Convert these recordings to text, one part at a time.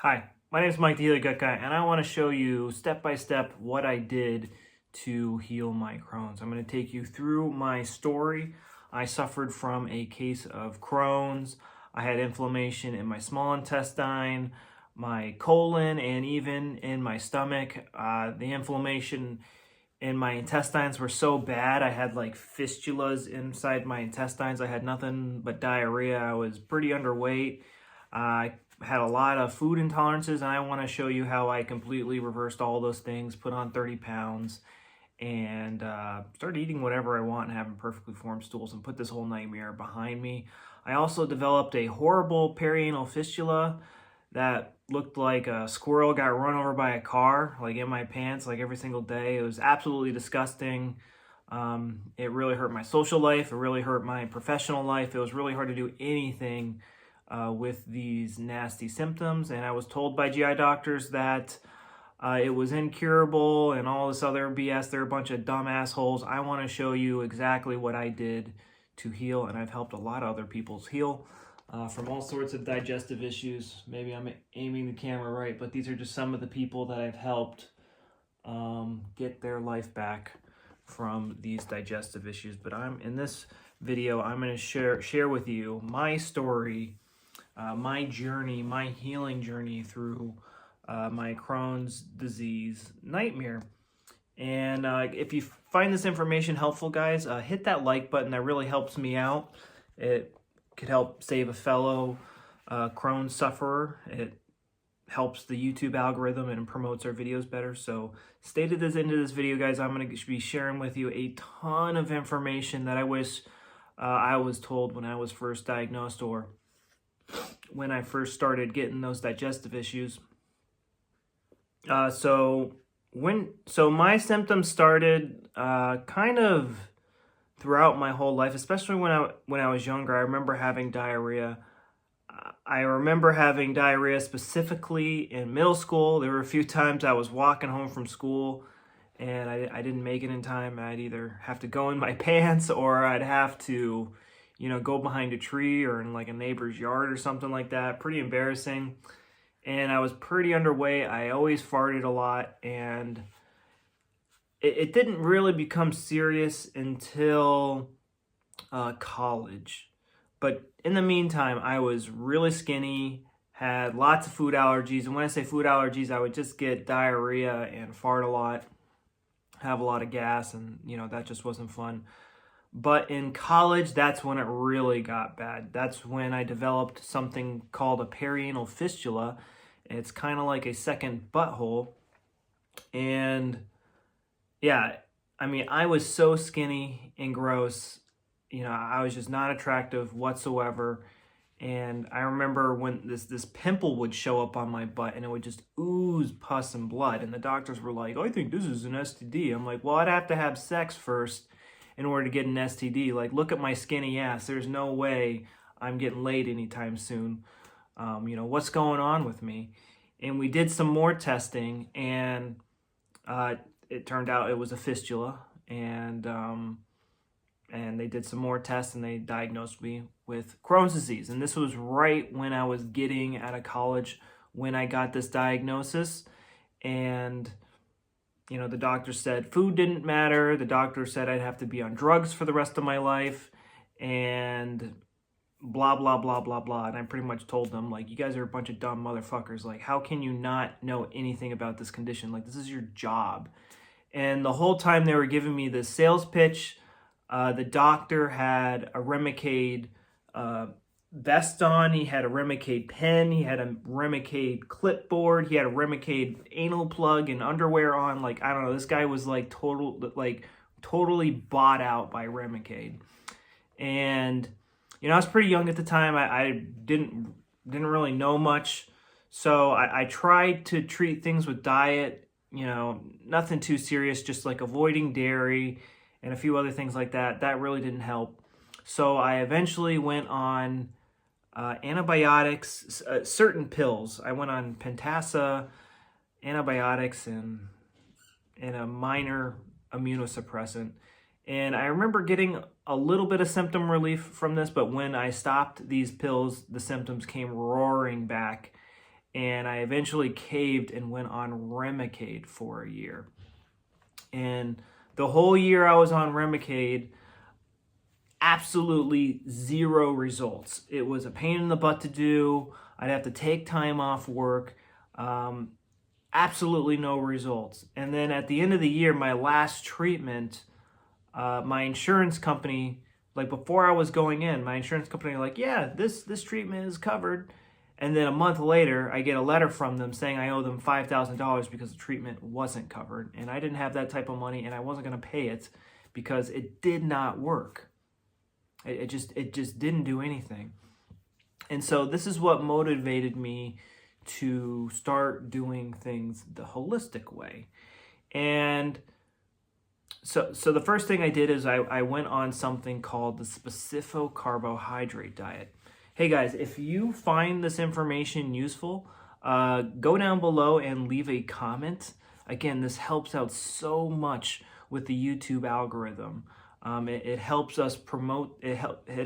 Hi, my name is Mike the Healer Gut Guy, and I want to show you step by step what I did to heal my Crohn's. I'm going to take you through my story. I suffered from a case of Crohn's. I had inflammation in my small intestine, my colon, and even in my stomach. The inflammation in my intestines were so bad. I had like fistulas inside my intestines. I had nothing but diarrhea. I was pretty underweight. I had a lot of food intolerances, and I want to show you how I completely reversed all those things, put on 30 pounds, and started eating whatever I want and having perfectly formed stools and put this whole nightmare behind me. I also developed a horrible perianal fistula that looked like a squirrel got run over by a car, like in my pants, like every single day. It was absolutely disgusting. It really hurt my social life. It really hurt my professional life. It was really hard to do anything with these nasty symptoms. And I was told by GI doctors that it was incurable and all this other BS. They're a bunch of dumb assholes. I want to show you exactly what I did to heal, and I've helped a lot of other people heal from all sorts of digestive issues. Maybe I'm aiming the camera right, but these are just some of the people that I've helped get their life back from these digestive issues. But in this video, I'm going to share with you my story, my journey, my healing journey through my Crohn's disease nightmare. And if you find this information helpful, guys, hit that like button. That really helps me out. It could help save a fellow Crohn's sufferer. It helps the YouTube algorithm and promotes our videos better. So stay to this end of this video, guys. I'm going to be sharing with you a ton of information that I wish I was told when I was first diagnosed or when I first started getting those digestive issues. So my symptoms started kind of throughout my whole life, especially when I was younger. I remember having diarrhea. I remember having diarrhea specifically in middle school. There were a few times I was walking home from school and I didn't make it in time. I'd either have to go in my pants or I'd have to, go behind a tree or in like a neighbor's yard or something like that. Pretty embarrassing. And I was pretty underweight. I always farted a lot, and it didn't really become serious until college. But in the meantime, I was really skinny, had lots of food allergies. And when I say food allergies, I would just get diarrhea and fart a lot, have a lot of gas, and that just wasn't fun. But in college, that's when it really got bad. That's when I developed something called a perianal fistula. It's kind of like a second butthole. And yeah, I mean, I was so skinny and gross. I was just not attractive whatsoever. And I remember when this pimple would show up on my butt and it would just ooze pus and blood. And the doctors were like, "Oh, I think this is an STD." I'm like, "Well, I'd have to have sex first in order to get an STD. Like, look at my skinny ass. There's no way I'm getting laid anytime soon. What's going on with me?" And we did some more testing, and it turned out it was a fistula. And they did some more tests, and they diagnosed me with Crohn's disease. And this was right when I was getting out of college when I got this diagnosis. And the doctor said food didn't matter. The doctor said I'd have to be on drugs for the rest of my life, and blah, blah, blah, blah, blah. And I pretty much told them, like, you guys are a bunch of dumb motherfuckers. Like, how can you not know anything about this condition? Like, this is your job. And the whole time they were giving me this sales pitch, the doctor had a Remicade vest on. He had a Remicade pen. He had a Remicade clipboard. He had a Remicade anal plug and underwear on. Like, I don't know. This guy was like totally bought out by Remicade. And I was pretty young at the time. I didn't really know much, so I tried to treat things with diet. Nothing too serious, just like avoiding dairy and a few other things like that. That really didn't help. So I eventually went on antibiotics, certain pills. I went on Pentasa, antibiotics, and a minor immunosuppressant. And I remember getting a little bit of symptom relief from this, but when I stopped these pills, the symptoms came roaring back. and I eventually caved and went on Remicade for a year. And the whole year I was on Remicade, absolutely zero results. It was a pain in the butt to do. I'd have to take time off work. Absolutely no results. And then at the end of the year, my last treatment, my insurance company, like before I was going in, my insurance company like, yeah, this treatment is covered. And then a month later, I get a letter from them saying I owe them $5,000 because the treatment wasn't covered. And I didn't have that type of money, and I wasn't going to pay it because it did not work. It just didn't do anything. And so this is what motivated me to start doing things the holistic way. And so the first thing I did is I went on something called the Specifico-Carbohydrate diet. Hey guys, if you find this information useful, go down below and leave a comment. Again, this helps out so much with the YouTube algorithm. It helps us promote, it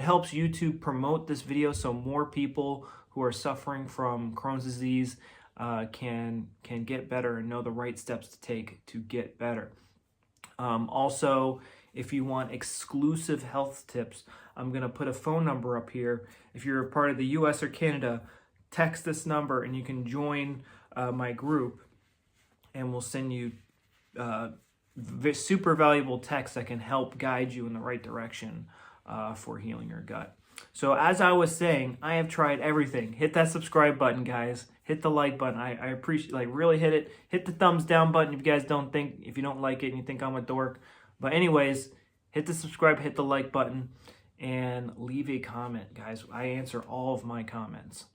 helps YouTube promote this video so more people who are suffering from Crohn's disease can get better and know the right steps to take to get better. Also, if you want exclusive health tips, I'm going to put a phone number up here. If you're a part of the US or Canada, text this number and you can join my group, and we'll send you super valuable texts that can help guide you in the right direction for healing your gut. So as I was saying, I have tried everything. Hit that subscribe button, guys. Hit the like button. I appreciate, like, really hit it. Hit the thumbs down button if you guys don't think, if you don't like it and you think I'm a dork. But anyways, hit the subscribe, hit the like button, and leave a comment, guys. I answer all of my comments.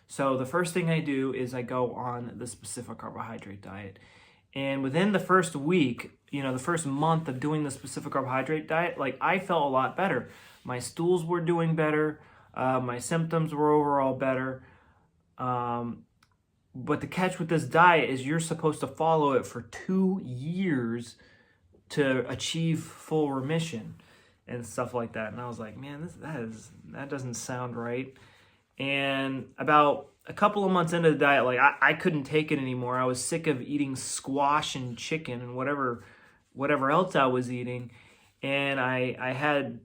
So the first thing I do is I go on the Specifico-Carbohydrate diet. And within the first week, the first month of doing the Specifico-Carbohydrate diet, like, I felt a lot better. My stools were doing better. My symptoms were overall better. But the catch with this diet is you're supposed to follow it for 2 years to achieve full remission and stuff like that. And I was like, man, that doesn't sound right. And about a couple of months into the diet, like, I couldn't take it anymore. I was sick of eating squash and chicken and whatever else I was eating. And I had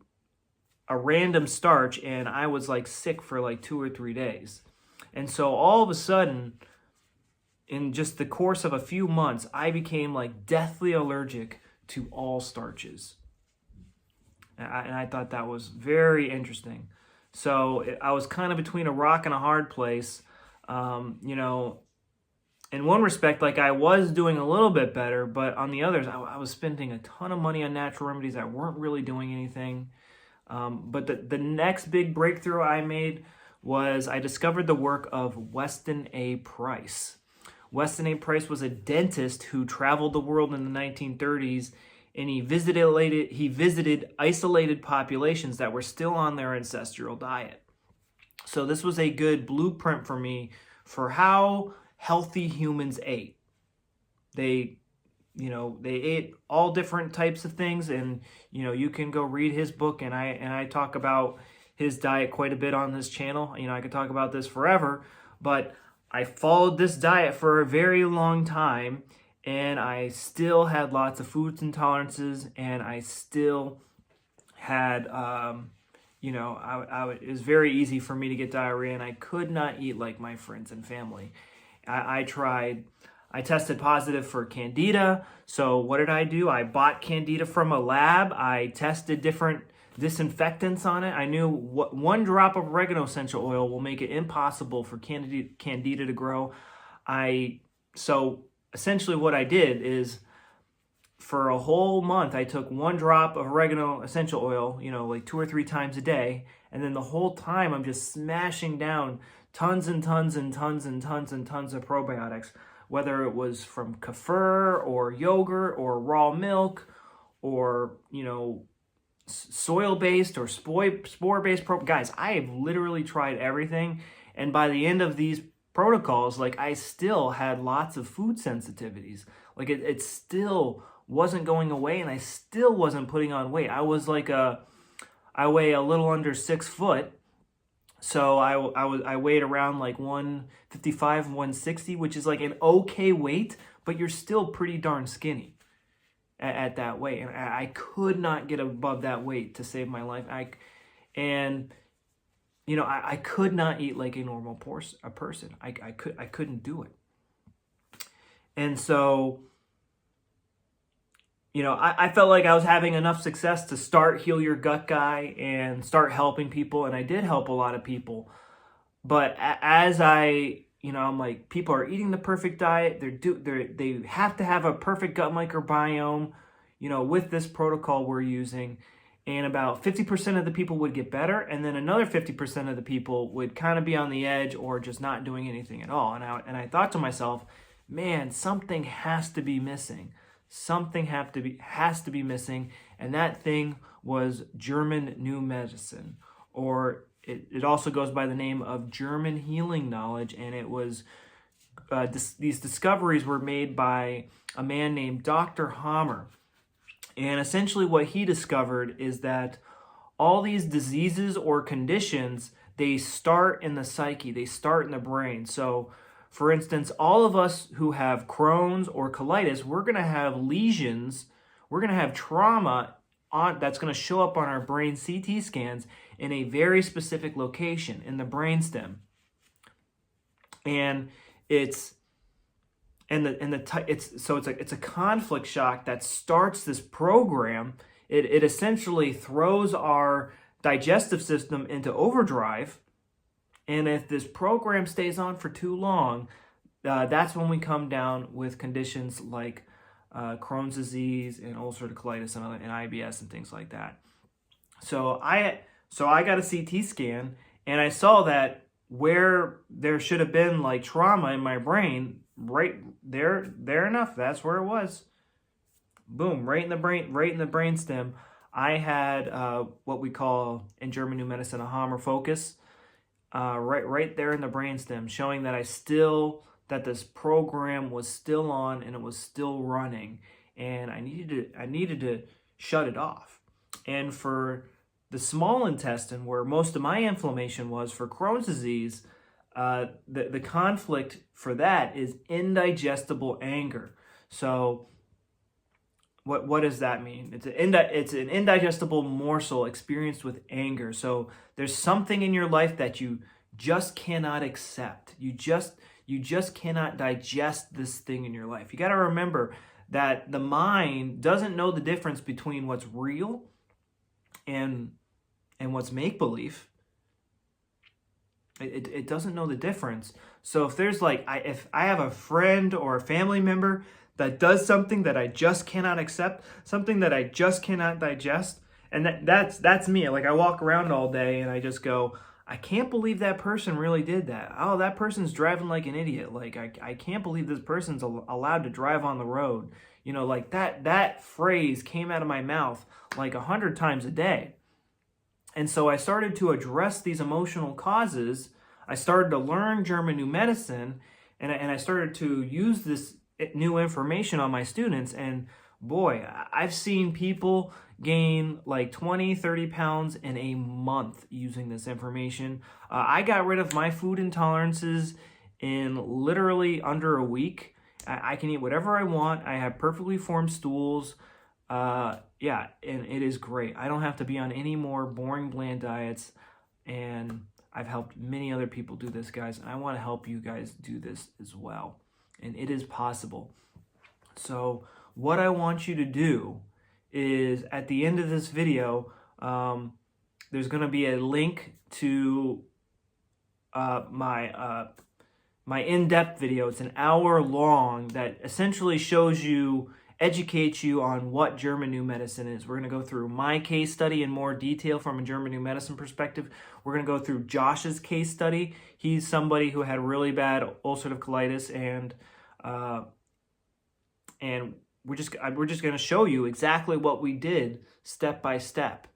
a random starch, and I was like sick for like 2 or 3 days. And so all of a sudden, in just the course of a few months, I became like deathly allergic to all starches. And I thought that was very interesting. So I was kind of between a rock and a hard place. In one respect, like, I was doing a little bit better, but on the others, I was spending a ton of money on natural remedies that weren't really doing anything. But the next big breakthrough I made was I discovered the work of Weston A. Price. Weston A. Price was a dentist who traveled the world in the 1930s, and he visited isolated populations that were still on their ancestral diet. So this was a good blueprint for me for how healthy humans ate. They ate all different types of things, and you can go read his book, and I talk about his diet quite a bit on this channel. I could talk about this forever, but I followed this diet for a very long time, and I still had lots of food intolerances, and I still had it was very easy for me to get diarrhea, and I could not eat like my friends and family. I tested positive for Candida. So what did I do? I bought Candida from a lab. I tested different disinfectants on it. I knew one drop of oregano essential oil will make it impossible for Candida to grow. So essentially what I did is, for a whole month, I took 1 drop of oregano essential oil, like 2 or 3 times a day. And then the whole time I'm just smashing down tons and tons and tons and tons and tons of probiotics, whether it was from kefir or yogurt or raw milk or, soil-based or spore-based guys, I have literally tried everything. And by the end of these protocols, like, I still had lots of food sensitivities. Like, it still wasn't going away, and I still wasn't putting on weight. I weigh a little under 6 foot, So I weighed around like 155, 160, which is like an okay weight, but you're still pretty darn skinny at that weight. And I could not get above that weight to save my life. And you know, I could not eat like a normal person. I couldn't do it. And so, you know, I felt like I was having enough success to start Heal Your Gut Guy and start helping people. And I did help a lot of people. But as you know, I'm like, people are eating the perfect diet. They have to have a perfect gut microbiome, you know, with this protocol we're using. And about 50% of the people would get better. And then another 50% of the people would kind of be on the edge or just not doing anything at all. And I thought to myself, man, something has to be missing. Something has to be missing. And that thing was German New Medicine, or it also goes by the name of German Healing Knowledge. And it was these discoveries were made by a man named Dr. Hammer. And essentially what he discovered is that all these diseases or conditions, they start in the psyche, they start in the brain. So for instance, all of us who have Crohn's or colitis, we're going to have lesions, we're going to have trauma that's going to show up on our brain CT scans in a very specific location in the brainstem. And it's a conflict shock that starts this program. It essentially throws our digestive system into overdrive. And if this program stays on for too long, that's when we come down with conditions like Crohn's disease and ulcerative colitis and IBS and things like that. So I got a CT scan, and I saw that where there should have been like trauma in my brain, right there enough, that's where it was. Boom, right in the brainstem. I had what we call in German New Medicine a Hammer focus, right there in the brainstem, showing that this program was still on and it was still running, and I needed to shut it off. And for the small intestine, where most of my inflammation was for Crohn's disease, the conflict for that is indigestible anger. So what does that mean? It's an indigestible morsel experienced with anger. So there's something in your life that you just cannot accept. You just cannot digest this thing in your life. You got to remember that the mind doesn't know the difference between what's real and what's make-believe. It doesn't know the difference. So if there's if I have a friend or a family member that does something that I just cannot accept, something that I just cannot digest, and that's me. Like, I walk around all day and I just go, I can't believe that person really did that. Oh, that person's driving like an idiot. Like, I can't believe this person's allowed to drive on the road. You know, like that phrase came out of my mouth like 100 times a day. And so I started to address these emotional causes. I started to learn German New Medicine, and I started to use this new information on my students. And boy, I've seen people gain like 20, 30 pounds in a month using this information. I got rid of my food intolerances in literally under a week. I can eat whatever I want. I have perfectly formed stools. Yeah, and it is great. I don't have to be on any more boring, bland diets, and I've helped many other people do this, guys, and I want to help you guys do this as well, and it is possible. So what I want you to do is, at the end of this video, there's going to be a link to my in-depth video. It's an hour long that essentially educates you on what German New Medicine is. We're going to go through my case study in more detail from a German New Medicine perspective. We're going to go through Josh's case study. He's somebody who had really bad ulcerative colitis, and we're just going to show you exactly what we did step by step.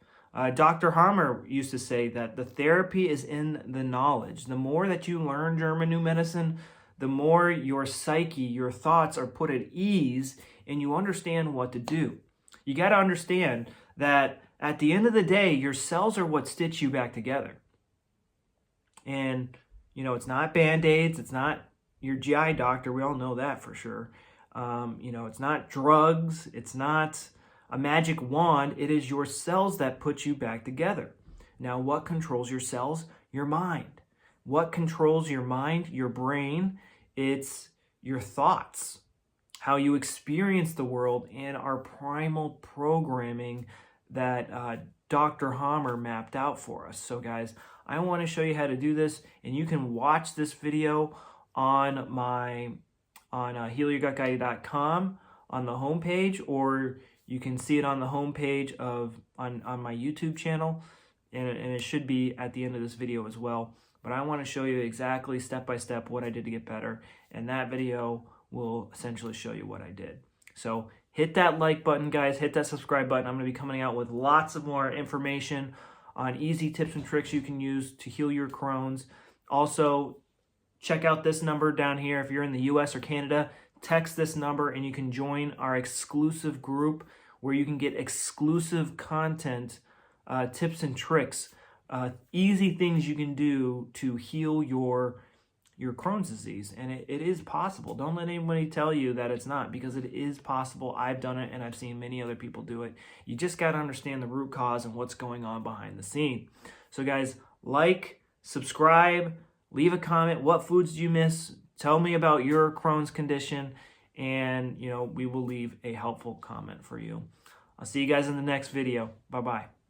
Dr. Hammer used to say that the therapy is in the knowledge. The more that you learn German New Medicine, the more your psyche, your thoughts are put at ease, and you understand what to do. You got to understand that at the end of the day, your cells are what stitch you back together. And, you know, it's not Band-Aids. It's not your GI doctor. We all know that for sure. You know, it's not drugs. It's not a magic wand. It is your cells that put you back together. Now, what controls your cells? Your mind. What controls your mind? Your brain. It's your thoughts, how you experience the world, and our primal programming that Dr. Hammer mapped out for us. So guys, I want to show you how to do this, and you can watch this video on healyourgutguy.com on the homepage, or you can see it on the homepage on my YouTube channel, and it should be at the end of this video as well. But I want to show you exactly step by step what I did to get better, and that video will essentially show you what I did. So hit that like button, guys. Hit that subscribe button. I'm going to be coming out with lots of more information on easy tips and tricks you can use to heal your Crohn's. Also, check out this number down here. If you're in the US or Canada, text this number and you can join our exclusive group where you can get exclusive content, tips and tricks, easy things you can do to heal your Crohn's disease. And it is possible. Don't let anybody tell you that it's not, because it is possible. I've done it and I've seen many other people do it. You just got to understand the root cause and what's going on behind the scene. So guys, like, subscribe, leave a comment. What foods do you miss? Tell me about your Crohn's condition, and you know, we will leave a helpful comment for you. I'll see you guys in the next video. Bye-bye.